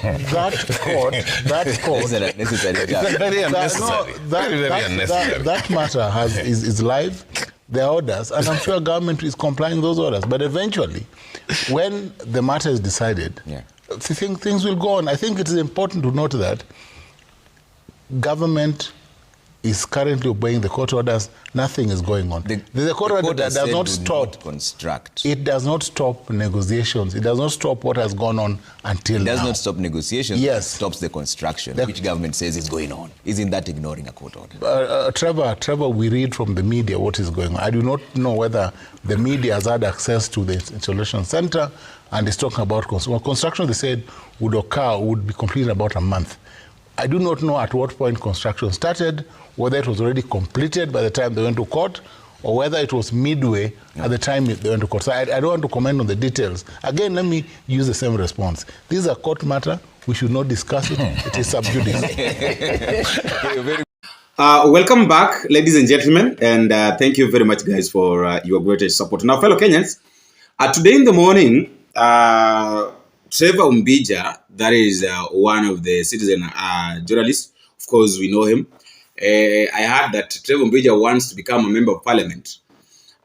that court, Isn't it necessary? it's very unnecessary. Very unnecessary. That matter is live. There are orders, and I'm sure government is complying with those orders. But eventually, when the matter is decided, things will go on. I think it is important to note that government is currently obeying the court orders. Nothing is going on. The court order does not stop. It does not stop negotiations. It does not stop what has gone on until now. It does not stop negotiations. Yes. It stops the construction, which government says is going on. Isn't that ignoring a court order? Trevor, we read from the media what is going on. I do not know whether the media has had access to the installation center and is talking about construction. They said would be completed in about a month. I do not know at what point construction started, whether it was already completed by the time they went to court, or whether it was midway at the time they went to court. So I don't want to comment on the details. Again, let me use the same response. This is a court matter. We should not discuss it. It is sub judice. Welcome back, ladies and gentlemen, and thank you very much, guys, for your great support. Now, fellow Kenyans, today in the morning, Trevor Umbija, that is one of the citizen journalists. Of course, we know him. I heard that Trevor Umbija wants to become a member of parliament.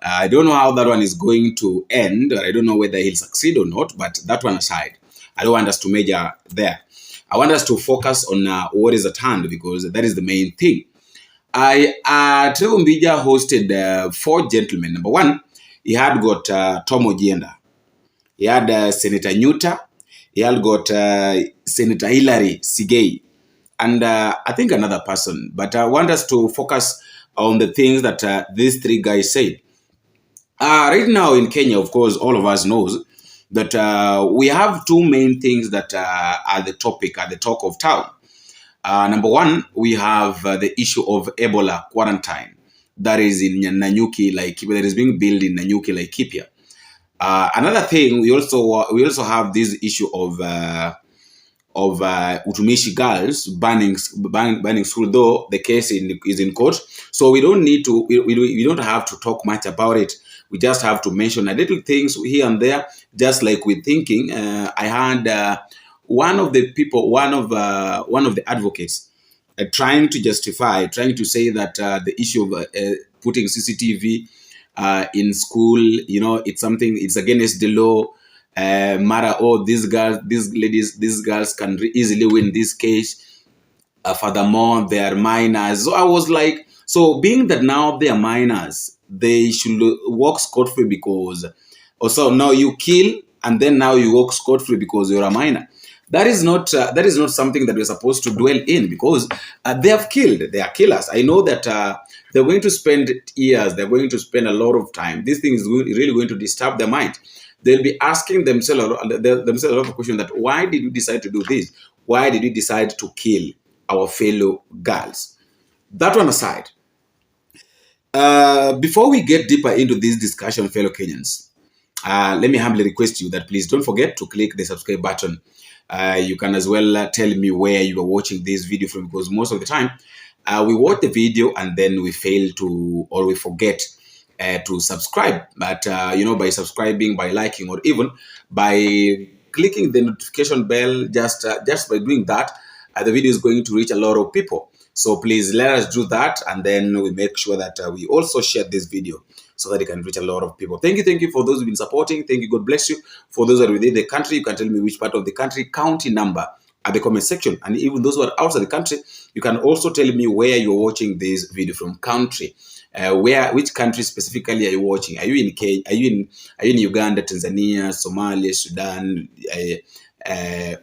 I don't know how that one is going to end, or I don't know whether he'll succeed or not, but that one aside, I don't want us to major there. I want us to focus on what is at hand, because that is the main thing. Trevor Umbija hosted 4 gentlemen. Number one, he had got Tom OJIENDA. He had Senator NYUTA. He had got Senator SIGEI, and I think another person. But I want us to focus on the things that these 3 guys said. Right now in Kenya, of course, all of us knows that we have 2 main things that are the talk of town. Number one, we have the issue of Ebola quarantine that is in Nanyuki, that is being built in Nanyuki, Laikipia. Another thing, we also have this issue of Utumishi girls banning school, though the case is in court. So we don't need to, we don't have to talk much about it. We just have to mention a little things here and there, just like we're thinking. I had one of the advocates trying to say that the issue of putting CCTV in school, it's against the law. These girls can easily win this case. Furthermore, they are minors. So I was like, so being that now they are minors, they should walk scot-free, because also now you kill and then now you walk scot-free because you're a minor. That is not something that we're supposed to dwell in, because they have killed. They are killers. I know that they're going to spend years. They're going to spend a lot of time. This thing is really going to disturb their mind. They'll be asking themselves a lot of questions, that why did we decide to do this? Why did we decide to kill our fellow girls? That one aside, before we get deeper into this discussion, fellow Kenyans, let me humbly request you that please don't forget to click the subscribe button. You can as well tell me where you are watching this video from, because most of the time we watch the video and then we fail to, or we forget to subscribe. But by subscribing, by liking, or even by clicking the notification bell, just by doing that, the video is going to reach a lot of people. So please let us do that, and then we make sure that we also share this video so that it can reach a lot of people. Thank you for those who've been supporting. Thank you. God bless you. For those who are within the country, you can tell me which part of the country, county number at the comment section. And even those who are outside the country, you can also tell me where you're watching this video from, country. Which country specifically are you watching? Are you in Kenya? Are you in Uganda, Tanzania, Somalia, Sudan,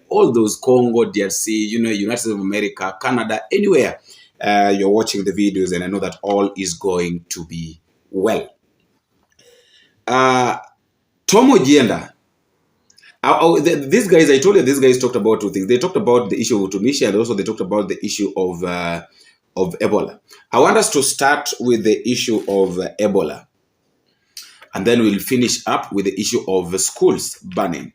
all those, Congo, DRC, United States of America, Canada, anywhere you're watching the videos, and I know that all is going to be well. Tom OJIENDA. These guys, I told you, these guys talked about 2 things. They talked about the issue of Tunisia, and also they talked about the issue of Ebola. I want us to start with the issue of Ebola, and then we'll finish up with the issue of schools banning.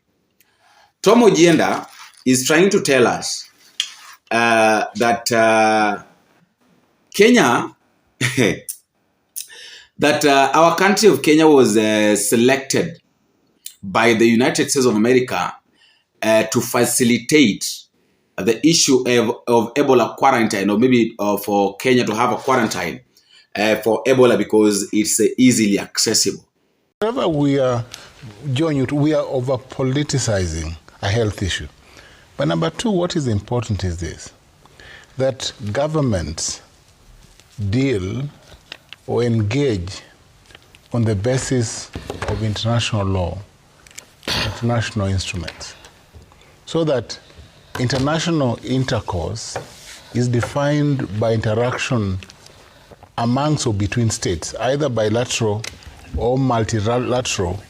Tom OJIENDA is trying to tell us that Kenya, that our country of Kenya was selected by the United States of America to facilitate the issue of Ebola quarantine, or maybe for Kenya to have a quarantine for Ebola because it's easily accessible? Whenever we are, John, we are over politicizing a health issue. But number two, what is important is this, that governments deal or engage on the basis of international law, international instruments, so that international intercourse is defined by interaction amongst or between states, either bilateral or multilateral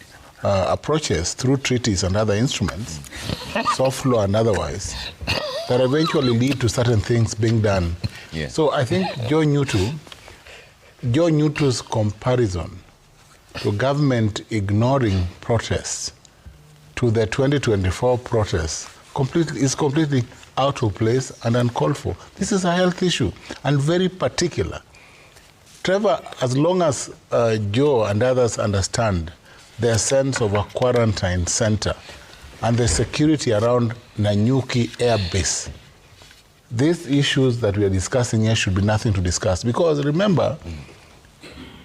approaches through treaties and other instruments, soft law and otherwise, that eventually lead to certain things being done. Yeah. So I think Joe Newto's comparison to government ignoring protests to the 2024 protests is completely out of place and uncalled for. This is a health issue and very particular. Trevor, as long as Joe and others understand their sense of a quarantine center and the security around Nanyuki Air Base, these issues that we are discussing here should be nothing to discuss. Because remember,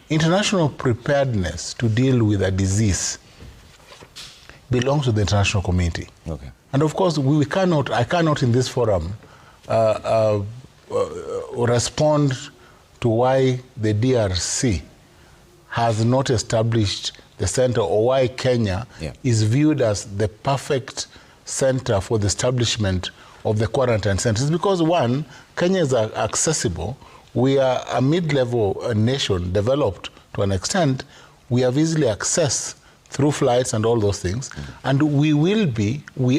international preparedness to deal with a disease belongs to the international community. Okay. And of course, I cannot in this forum respond to why the DRC has not established the center, or why Kenya is viewed as the perfect center for the establishment of the quarantine centers. Because one, Kenya is accessible. We are a mid-level nation, developed to an extent. We have easily access through flights and all those things. And we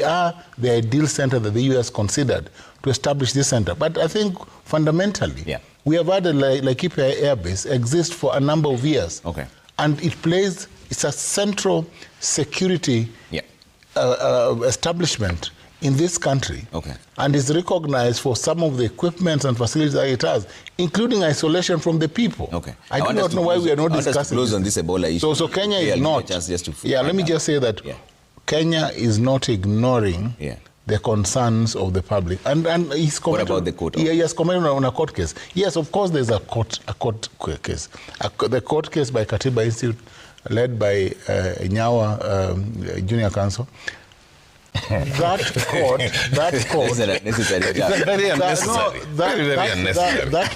are the ideal center that the US considered to establish this center. But I think fundamentally, we have had Laikipia Air Base exist for a number of years. Okay. And it's a central security establishment in this country. Okay. And is recognized for some of the equipment and facilities that it has, including isolation from the people. Okay. I do not know why we are not discussing close on this Ebola issue. So Kenya is not. Let me just say that Kenya is not ignoring the concerns of the public. And he's what about the court? He has commented on a court case. Yes, of course there's a court case. The court case by Katiba Institute, led by NYUTA Junior Counsel. That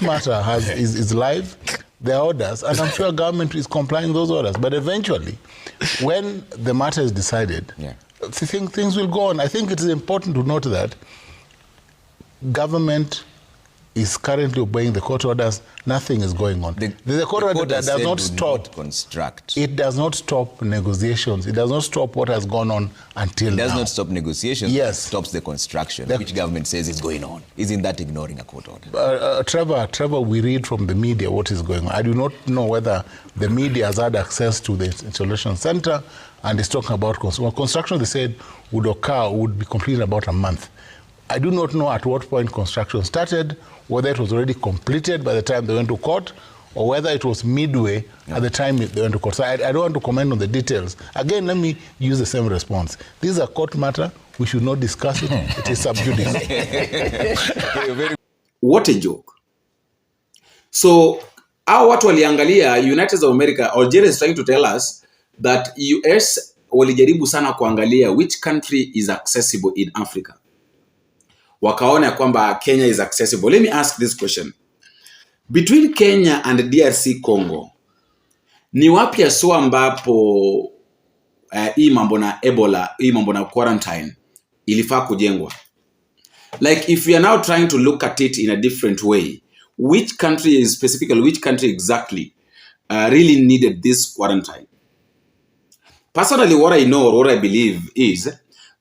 matter is live. There are orders, and I'm sure government is complying with those orders. But eventually, when the matter is decided, things will go on. I think it is important to note that government is currently obeying the court orders. Nothing is going on. The court order does not stop. It does not stop negotiations. It does not stop what has gone on until now. It does not stop negotiations. Yes. It stops the construction, which government says is going on. Isn't that ignoring a court order? Trevor, we read from the media what is going on. I do not know whether the media has had access to the installation center and is talking about construction. They said would be completed in about a month. I do not know at what point construction started, whether it was already completed by the time they went to court, or whether it was midway at the time they went to court. So I don't want to comment on the details. Again, let me use the same response. This is a court matter. We should not discuss it. It is sub judice. What a joke. So, our watu waliangalia United States of America, Algeria is trying to tell us that US walijaribu sana kuangalia which country is accessible in Africa. Wakaona kwamba Kenya is accessible. Let me ask this question. Between Kenya and DRC Congo, ni wapi haswa ambapo hii mambo na Ebola, hii mambo na quarantine ilifaa kujengwa? Like, if we are now trying to look at it in a different way, which country exactly really needed this quarantine? Personally, what I know or what I believe is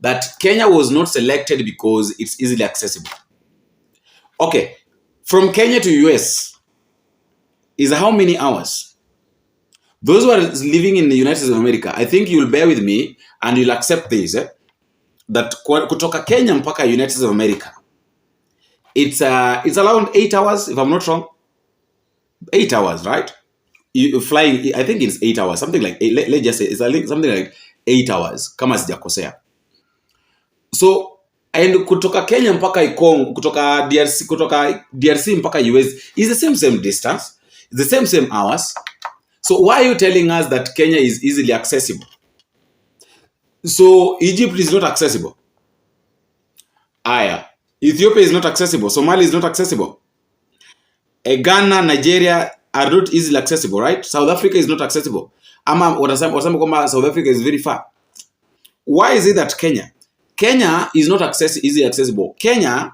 that Kenya was not selected because it's easily accessible. Okay, from Kenya to US is how many hours? Those who are living in the United States of America, I think you'll bear with me and you'll accept this, that kutoka Kenya mpaka United States of America, it's around 8 hours, if I'm not wrong. 8 hours, right? You flying, I think it's 8 hours, something like, let's just say, it's something like 8 hours, kama sijakosea. So, And kutoka Kenya mpaka Congo, kutoka DRC mpaka US is the same distance, the same hours. So why are you telling us that Kenya is easily accessible? So Egypt is not accessible. Aya, Ethiopia is not accessible. Somalia is not accessible. Ghana, Nigeria are not easily accessible, right? South Africa is not accessible. Ama wanasema kwamba South Africa is very far. Why is it that Kenya is not easily accessible? Kenya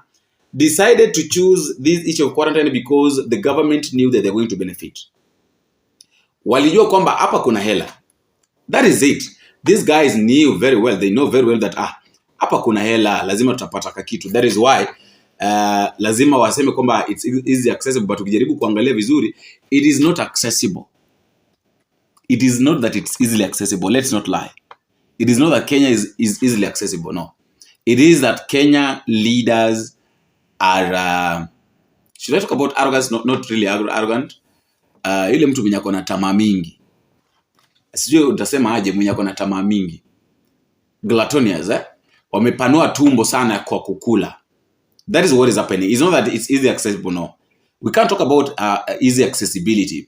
decided to choose this issue of quarantine because the government knew that they're going to benefit. Walijua kwamba hapa kuna hela. That is it. These guys knew very well. They know very well that hapa kuna hela, lazima tutapata kakitu. That is why lazima waseme kwamba it's easy accessible, but ukijaribu kuangalia vizuri, it is not accessible. It is not that it's easily accessible. Let's not lie. It is not that Kenya is easily accessible. No. It is that Kenya leaders are should I talk about arrogance? Not really arrogant. Yule mtu mwenye ako na tamaa mingi. Sijui utasema aje mwenye ako na tamaa mingi. Gluttonous, wamepanua tumbo sana kwa kukula. That is what is happening. It's not that it's easy accessible, no. We can't talk about easy accessibility.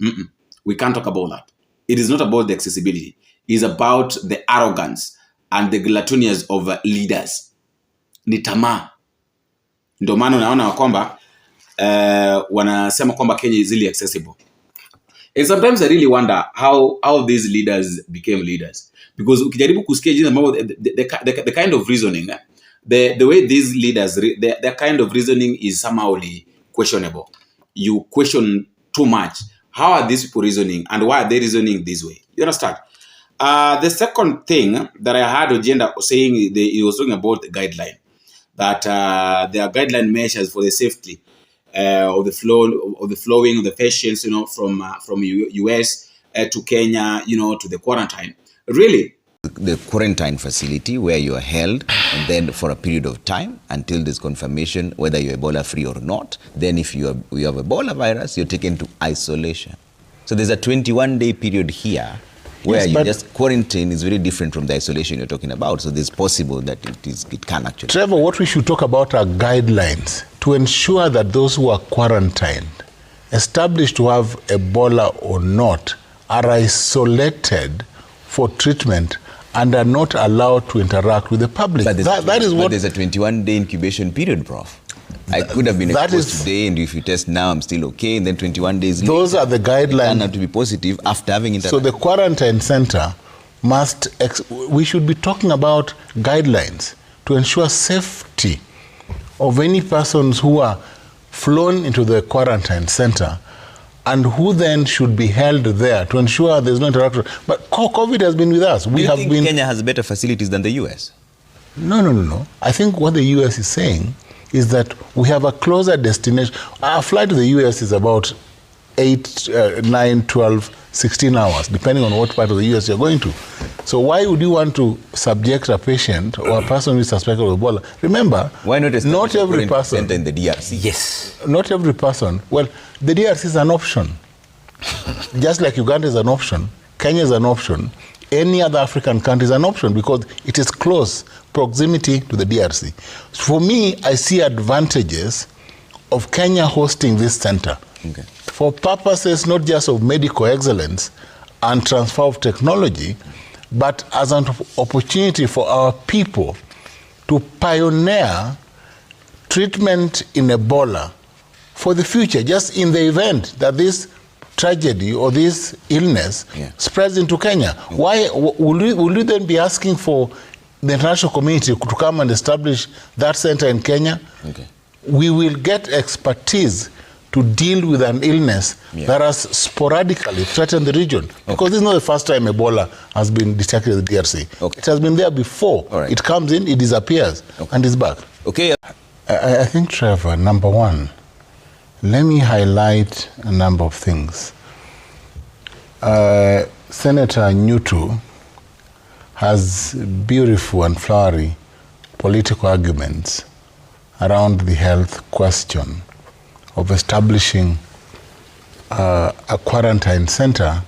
We can't talk about that. It is not about the accessibility. It's about the arrogance and the gluttonous of leaders. Ni tamaa. Ndio maana unaona kwamba wanasema kwamba Kenya is easily accessible. And sometimes I really wonder how these leaders became leaders. Because ukijaribu kusikia jinsi ambavyo the kind of reasoning, the way these leaders, their kind of reasoning is somehow questionable. You question too much. How are these people reasoning and why are they reasoning this way? You understand? The second thing that I heard OJIENDA saying, he was talking about the guideline. That there are guideline measures for the safety of the flowing of the patients, from US to Kenya, to the quarantine. Really, the quarantine facility where you are held and then for a period of time until there's confirmation whether you're Ebola free or not. Then if you have Ebola virus, you're taken to isolation. So there's a 21-day period here where you just quarantine is very different from the isolation you're talking about. So it's possible that it can actually. Trevor, what we should talk about are guidelines to ensure that those who are quarantined, established to have Ebola or not, are isolated for treatment and are not allowed to interact with the public. But there's a 21-day incubation period, Prof. I could have been exposed today, and if you test now, I'm still okay, and then 21 days later, those are the guidelines. Turn out to be positive after having interaction. So the quarantine center we should be talking about guidelines to ensure safety of any persons who are flown into the quarantine center and who then should be held there to ensure there's no interaction. But COVID has been with us. Do you think Kenya has better facilities than the US? No. I think what the US is saying is that we have a closer destination. Our flight to the US is about 8, 9, 12, 16 hours, depending on what part of the US you're going to. So why would you want to subject a patient or a person who is suspected of Ebola? Remember, why not every person center in the DRC? Yes. Not every person. Well, the DRC is an option. Just like Uganda is an option, Kenya is an option, any other African country is an option because it is close proximity to the DRC. So for me, I see advantages of Kenya hosting this center. Okay. For purposes not just of medical excellence and transfer of technology, but as an opportunity for our people to pioneer treatment in Ebola for the future, just in the event that this tragedy or this illness spreads into Kenya. Why will you then be asking for the international community to come and establish that center in Kenya? Okay. We will get expertise to deal with an illness that has sporadically threatened the region. Because this is not the first time Ebola has been detected in the DRC. Okay. It has been there before. Right. It comes in, it disappears, and is back. Okay. I think, Trevor, number one, let me highlight a number of things. Senator NYUTA has beautiful and flowery political arguments around the health question of establishing a quarantine center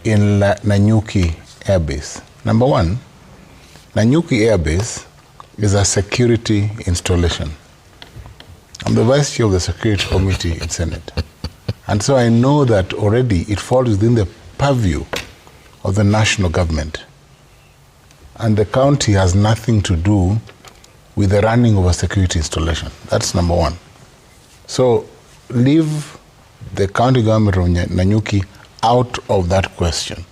in Nanyuki Air Base. Number one, Nanyuki Air Base is a security installation. I'm the vice chair of the security committee in Senate. And so I know that already it falls within the purview of the national government. And the county has nothing to do with the running of a security installation. That's number one. So leave the county government of Nanyuki out of that question.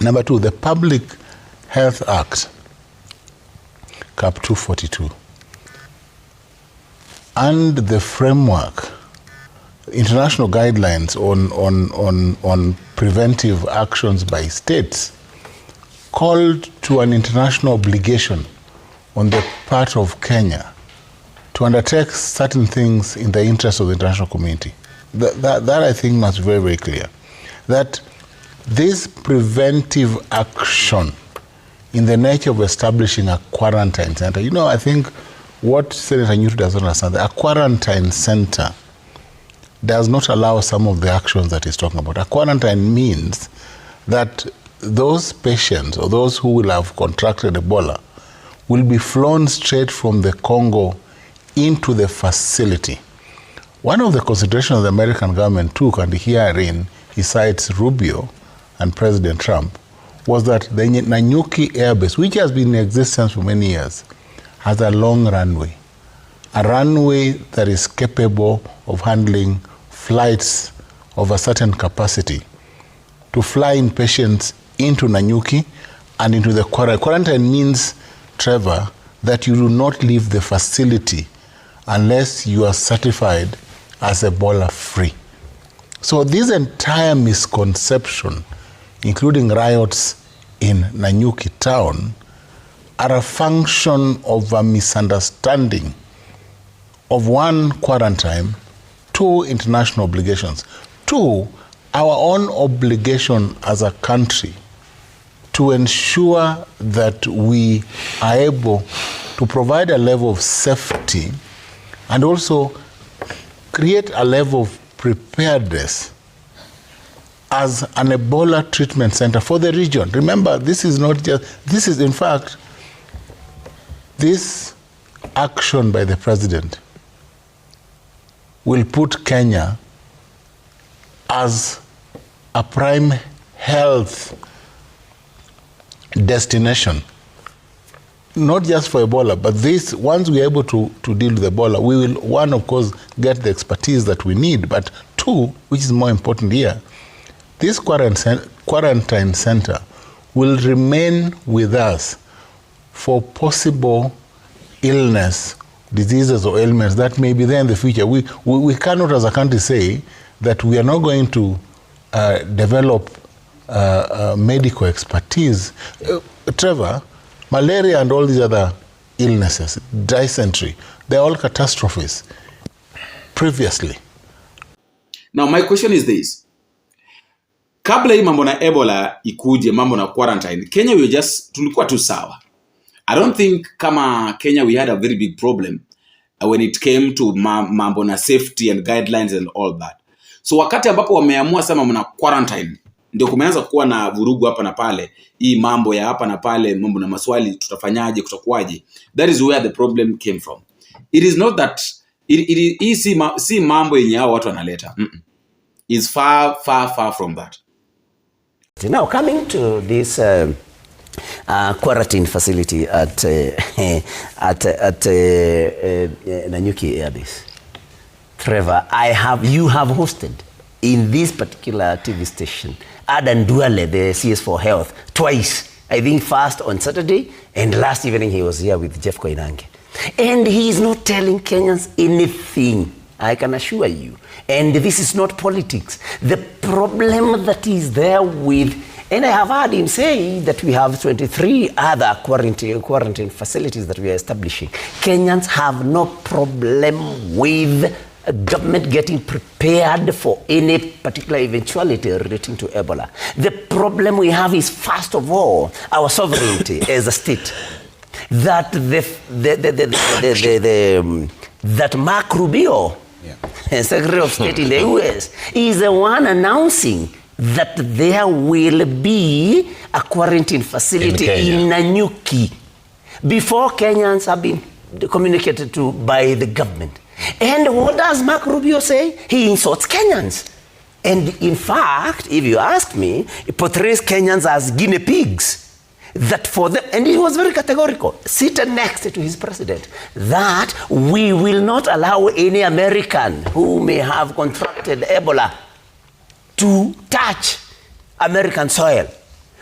Number two, the Public Health Act, Cap 242, and the framework, international guidelines on preventive actions by states called to an international obligation on the part of Kenya to undertake certain things in the interest of the international community. That I think must be very, very clear. That this preventive action in the nature of establishing a quarantine center, you know, I think what Senator NYUTA does not understand, a quarantine center does not allow some of the actions that he's talking about. A quarantine means that those patients or those who will have contracted Ebola will be flown straight from the Congo into the facility. One of the considerations the American government took, and herein he cites Rubio and President Trump, was that the Nanyuki airbase, which has been in existence for many years, has a long runway. A runway that is capable of handling flights of a certain capacity to fly in patients into Nanyuki and into the quarantine. Quarantine means, Trevor, that you do not leave the facility unless you are certified as Ebola free. So this entire misconception, including riots in Nanyuki town, are a function of a misunderstanding of one, quarantine, two, international obligations, two, our own obligation as a country to ensure that we are able to provide a level of safety and also create a level of preparedness as an Ebola treatment center for the region. Remember, this is not just, this is in fact, this action by the president will put Kenya as a prime health destination, not just for Ebola, but this, once we are able to deal with Ebola, we will, one, of course, get the expertise that we need, but two, which is more important here, this quarantine center will remain with us for possible illness, diseases or ailments that may be there in the future. We cannot as a country say that we are not going to develop medical expertise. Trevor, malaria and all these other illnesses, dysentery, they're all catastrophes previously. Now my question is this. Kabla hii mambo na Ebola ikuje, mambo na quarantine, Kenya we just tulikuwa tu sawa. I don't think kama Kenya we had a very big problem when it came to mambo na safety and guidelines and all that. So wakati ambapo wameamua sema mna quarantine, ndio kumeanza kuwa na vurugu hapa na pale. Hii mambo ya hapa na pale, mambo na maswali tutafanyaje, kutakuwaje. That is where the problem came from. It is not that si mambo yenye hao watu wanaleta. It's far from that. Now coming to this quarantine facility at Nanyuki Airbase, Trevor, you have hosted in this particular TV station Adan Duale, the CS for Health, twice. I think first on Saturday and last evening he was here with Jeff Koinange. And he is not telling Kenyans anything, I can assure you. And this is not politics. The problem that is there with, and I have heard him say that we have 23 other quarantine facilities that we are establishing. Kenyans have no problem with government getting prepared for any particular eventuality relating to Ebola. The problem we have is, first of all, our sovereignty as a state. That that Mark Rubio, Secretary of State in the US, is the one announcing that there will be a quarantine facility in Nanyuki. before Kenyans have been communicated to by the government. And what does Mark Rubio say? He insults Kenyans. And in fact, if you ask me, he portrays Kenyans as guinea pigs. That for them, and he was very categorical, seated next to his president, that we will not allow any American who may have contracted Ebola to touch American soil.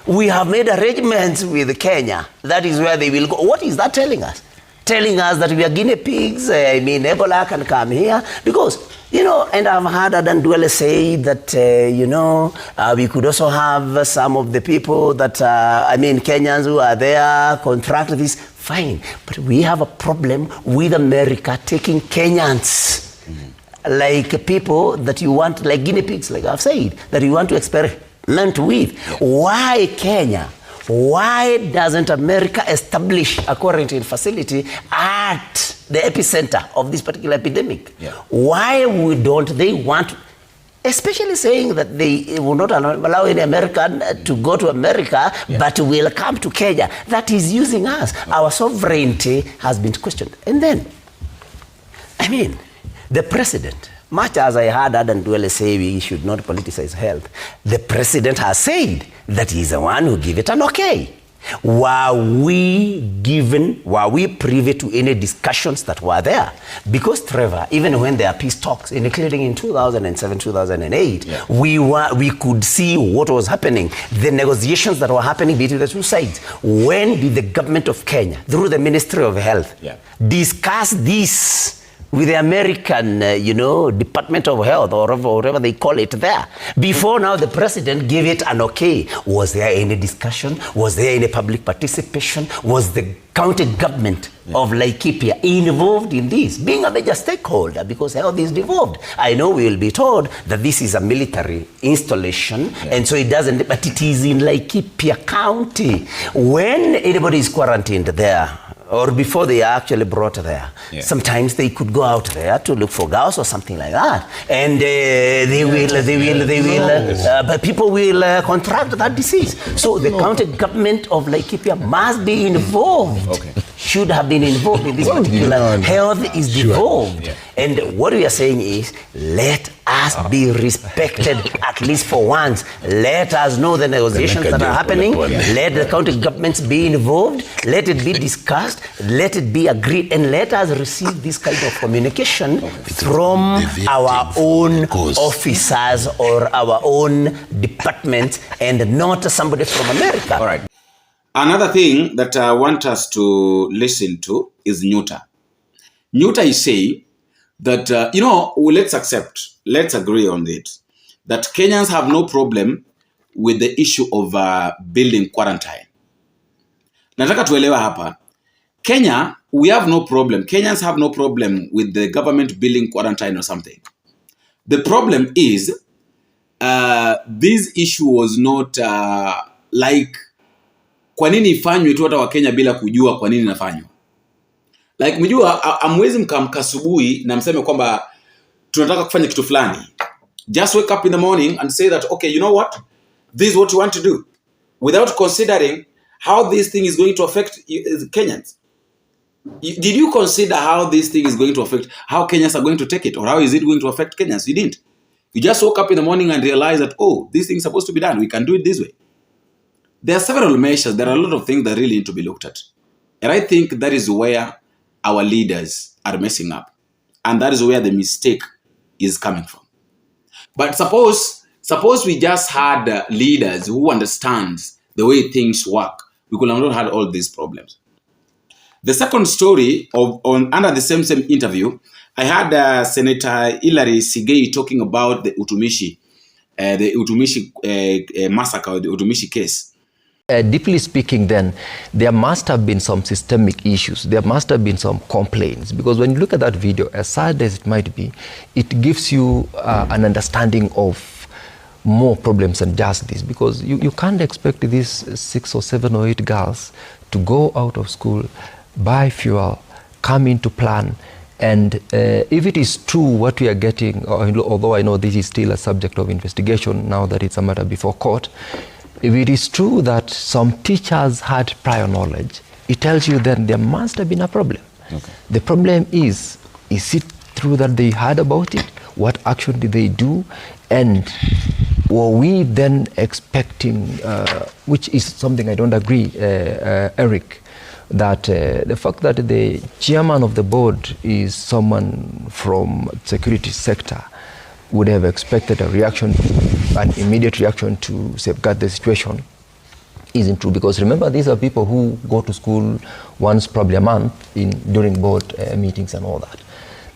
We have made arrangements with Kenya. That is where they will go. What is that telling us? Telling us that we are guinea pigs. Ebola can come here. Because, and I've heard Adan Duale say that, we could also have some of the people that, Kenyans who are there contract this. Fine. But we have a problem with America taking Kenyans like people that you want, like guinea pigs, like I've said, that you want to experiment with. Why Kenya? Why doesn't America establish a quarantine facility at the epicenter of this particular epidemic? Why don't they want, especially saying that they will not allow any American to go to America, but will come to Kenya? That is using us. Our sovereignty has been questioned. And then, the president, much as I heard Adan Duale say we should not politicize health, the president has said that he's the one who gave it an okay. Were we privy to any discussions that were there? Because, Trevor, even when there are peace talks, including in 2007, 2008, we could see what was happening, the negotiations that were happening between the two sides. When did the government of Kenya, through the Ministry of Health, discuss this with the American, Department of Health, or whatever they call it there? Before now, the president gave it an okay. Was there any discussion? Was there any public participation? Was the county government of Laikipia involved in this, being a major stakeholder, because health is devolved? I know we will be told that this is a military installation, and so it doesn't, but it is in Laikipia County. When anybody is quarantined there, or before they are actually brought there, sometimes they could go out there to look for girls or something like that, and but people will contract that disease. So the county government of Laikipia must be involved. Should have been involved in this particular. Health is devolved. And what we are saying is, let us be respected at least for once. Let us know the negotiations that are happening. Let the county governments be involved. Let it be discussed. Let it be agreed. And let us receive this kind of communication from our own officers or our own departments, and not somebody from America. All right. Another thing that I want us to listen to is NYUTA. NYUTA is saying that, let's agree on it, that Kenyans have no problem with the issue of building quarantine. Nataka tuelewa hapa. Kenya, we have no problem. Kenyans have no problem with the government building quarantine or something. The problem is, this issue was not like, kwa nini ifanywe tu hata wa Kenya bila kujua kwa nini inafanywa? Like, mjua, amwezi mkamka asubuhi na mseme kwamba tunataka kufanya kitu fulani. Just wake up in the morning and say that, okay, you know what? This is what you want to do. Without considering how this thing is going to affect Kenyans. Did you consider how this thing is going to affect, how Kenyans are going to take it? Or how is it going to affect Kenyans? You didn't. You just woke up in the morning and realized that, oh, this thing is supposed to be done. We can do it this way. There are several measures. There are a lot of things that really need to be looked at. And I think that is where our leaders are messing up. And that is where the mistake is coming from. But suppose we just had leaders who understand the way things work, we could have not had all these problems. The second story, under the same interview, I had Senator Hilary SIGEI talking about the Utumishi massacre, or the Utumishi case. Deeply speaking, then, there must have been some systemic issues. There must have been some complaints. Because when you look at that video, as sad as it might be, it gives you an understanding of more problems than just this. Because you can't expect these 6 or 7 or 8 girls to go out of school, buy fuel, come into plan. And if it is true what we are getting, although I know this is still a subject of investigation now that it's a matter before court, if it is true that some teachers had prior knowledge it tells you that there must have been a problem. Okay. The problem is it true that they heard about it? What action did they do? And were we then expecting, which is something I don't agree, Eric, that the fact that the chairman of the board is someone from security sector would have expected a reaction, an immediate reaction to safeguard the situation isn't true. Because remember, these are people who go to school once probably a month during board meetings and all that.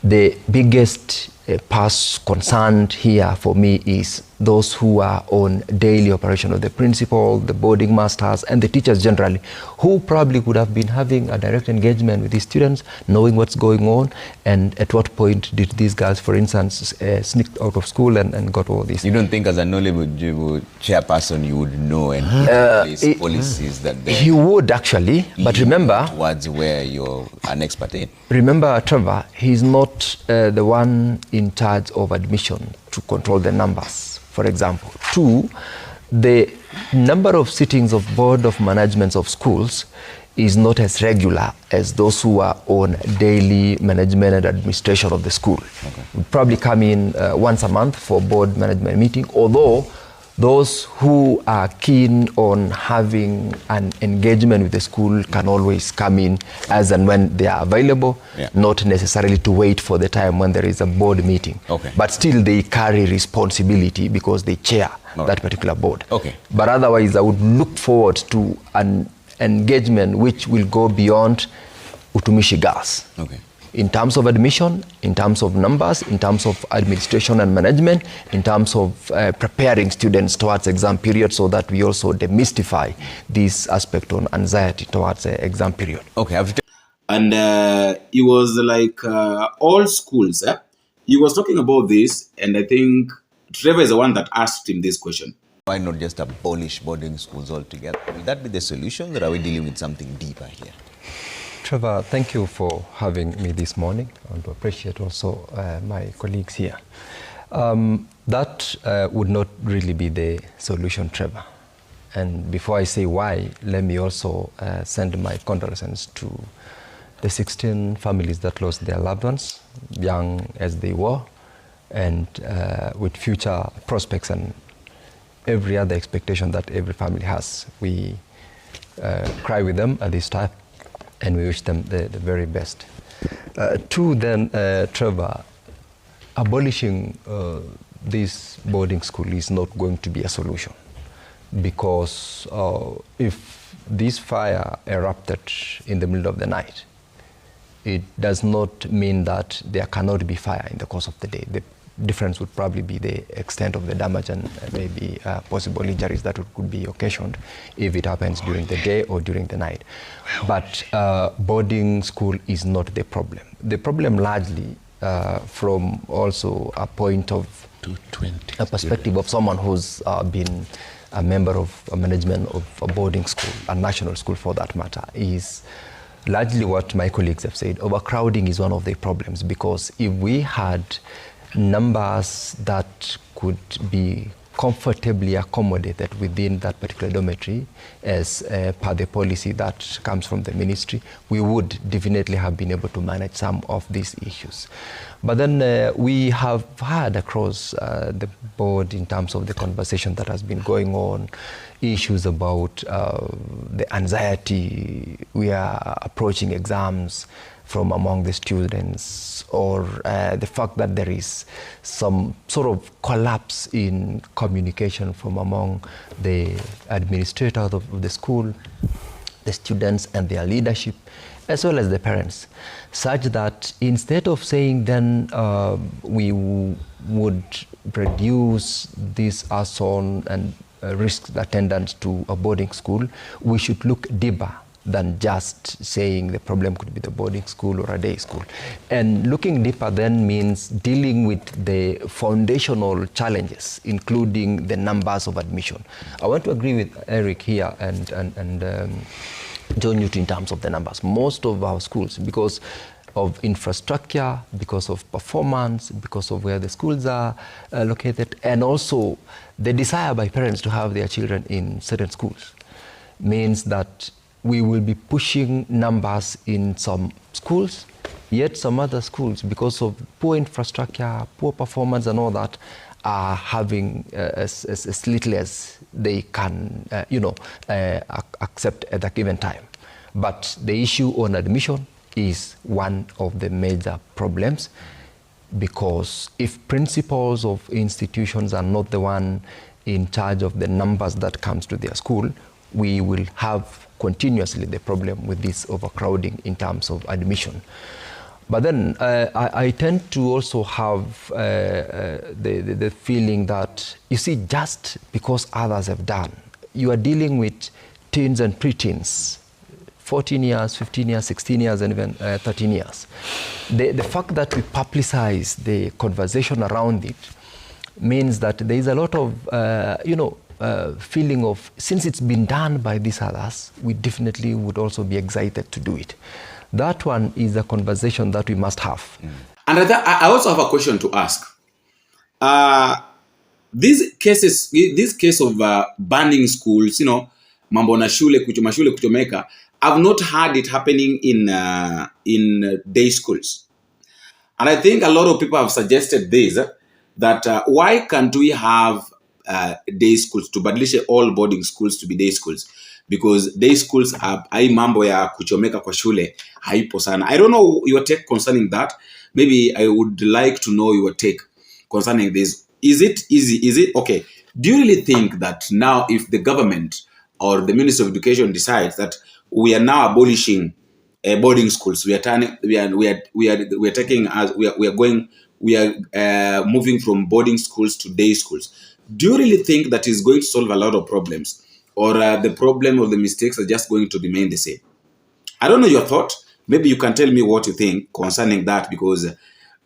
The biggest past concern here for me is those who are on daily operation of the principal, the boarding masters, and the teachers generally, who probably would have been having a direct engagement with the students, knowing what's going on, and at what point did these guys, for instance, sneak out of school and got all this. You don't think as a knowledgeable chairperson you would know and place policies that they... You would actually, but remember... Towards where you're an expert in. Remember, Trevor, he's not the one in charge of admission to control the numbers, for example. 2, the number of sittings of board of management of schools is not as regular as those who are on daily management and administration of the school. Okay. We probably come in once a month for board management meeting, although those who are keen on having an engagement with the school can always come in as and when they are available, not necessarily to wait for the time when there is a board meeting. Okay. But still they carry responsibility because they chair that particular board. Okay. But otherwise I would look forward to an engagement which will go beyond Utumishi Girls. Okay. In terms of admission, in terms of numbers, in terms of administration and management, in terms of preparing students towards exam period, so that we also demystify this aspect on anxiety towards the exam period. Okay. And it was like all schools. He was talking about this, and I think Trevor is the one that asked him this question. Why not just abolish boarding schools altogether? Will that be the solution, or are we dealing with something deeper here? Trevor, thank you for having me this morning. I want to appreciate also my colleagues here. That would not really be the solution, Trevor. And before I say why, let me also send my condolences to the 16 families that lost their loved ones, young as they were, and with future prospects and every other expectation that every family has. We cry with them at this time, and we wish them the very best. 2, then, Trevor, abolishing this boarding school is not going to be a solution, because if this fire erupted in the middle of the night, it does not mean that there cannot be fire in the course of the day. The difference would probably be the extent of the damage and maybe possible injuries that could be occasioned if it happens during the day or during the night. But boarding school is not the problem. The problem largely from also a point of a perspective of someone who's been a member of a management of a boarding school, a national school for that matter, is largely what my colleagues have said. Overcrowding is one of the problems, because if we had numbers that could be comfortably accommodated within that particular dormitory as per the policy that comes from the ministry, we would definitely have been able to manage some of these issues. But then we have had across the board, in terms of the conversation that has been going on, issues about the anxiety. We are approaching exams from among the students, or the fact that there is some sort of collapse in communication from among the administrators of the school, the students and their leadership, as well as the parents, such that instead of saying then we would reduce this arson and risk attendance to a boarding school, we should look deeper than just saying the problem could be the boarding school or a day school. And looking deeper then means dealing with the foundational challenges, including the numbers of admission. I want to agree with Eric here and John NYUTA in terms of the numbers. Most of our schools, because of infrastructure, because of performance, because of where the schools are located, and also the desire by parents to have their children in certain schools, means that we will be pushing numbers in some schools, yet some other schools, because of poor infrastructure, poor performance and all that, are having as little as they can, accept at a given time. But the issue on admission is one of the major problems, because if principals of institutions are not the one in charge of the numbers that comes to their school, we will have continuously the problem with this overcrowding in terms of admission. But then I tend to also have the feeling that, you see, just because others have done, you are dealing with teens and preteens, 14 years, 15 years, 16 years, and even 13 years. The fact that we publicize the conversation around it means that there is a lot of, feeling of, since it's been done by these others, we definitely would also be excited to do it. That one is a conversation that we must have. And I also have a question to ask. This case of banning schools, mambo na shule kuchomeka, I've not heard it happening in day schools. And I think a lot of people have suggested this, that why can't we have day schools, to badilisha all boarding schools to be day schools? Because day schools are mambo ya kuchomeka kwa shule haipo sana. I don't know your take concerning that. Maybe I would like to know your take concerning this. Is it easy? Is it okay? Do you really think that now, if the government or the Ministry of Education decides that we are now abolishing boarding schools, we are moving from boarding schools to day schools, do you really think that is going to solve a lot of problems, or the problem or the mistakes are just going to remain the same? I don't know your thought. Maybe you can tell me what you think concerning that, because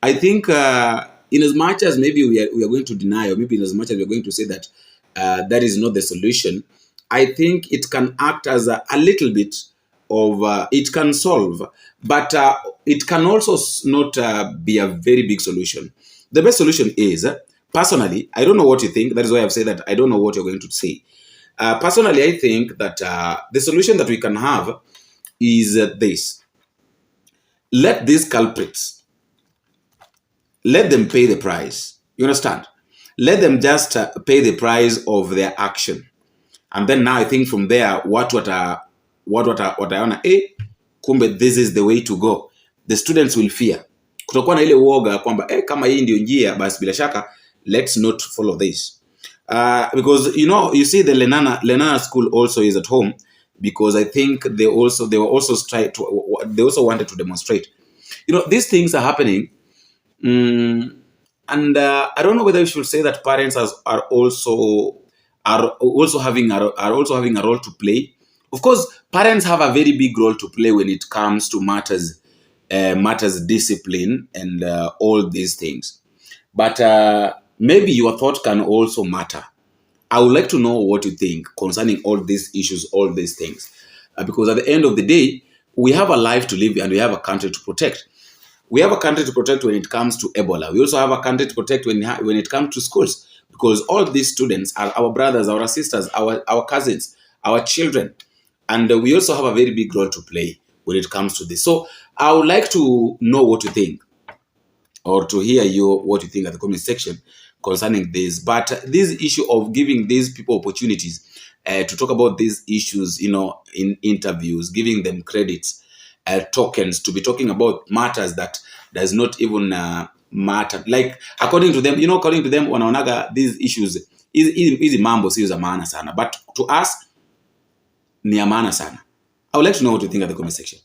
I think in as much as maybe we are going to deny, or maybe in as much as we are going to say that that is not the solution, I think it can act as a little bit of, it can solve, but it can also not be a very big solution. The best solution is, personally, I don't know what you think. That is why I've said that I don't know what you're going to say. Personally, I think that the solution that we can have is this. Let these culprits, let them pay the price. You understand? Let them just pay the price of their action. And then now I think from there, what wataona, kumbe this is the way to go. The students will fear. Kutakuwa na ile uoga kwamba kama hii ndio njia, basi bila shaka let's not follow this. Because you see the Lenana school also is at home, because I think they also wanted to demonstrate. These things are happening, and I don't know whether we should say that parents are also having a role to play. Of course, parents have a very big role to play when it comes to matters discipline and all these things. But maybe your thought can also matter. I would like to know what you think concerning all these issues, all these things. Because at the end of the day, we have a life to live and we have a country to protect. We have a country to protect when it comes to Ebola. We also have a country to protect when it comes to schools. Because all these students are our brothers, our sisters, our cousins, our children. And we also have a very big role to play when it comes to this. So I would like to know what you think, or to hear what you think at the comment section concerning this. But this issue of giving these people opportunities to talk about these issues, in interviews, giving them credits, tokens, to be talking about matters that does not even matter. Like, according to them, wanaonaga these issues is mambo sio za maana sana, but to us ni ya maana sana. I would like to know what you think at the comment section.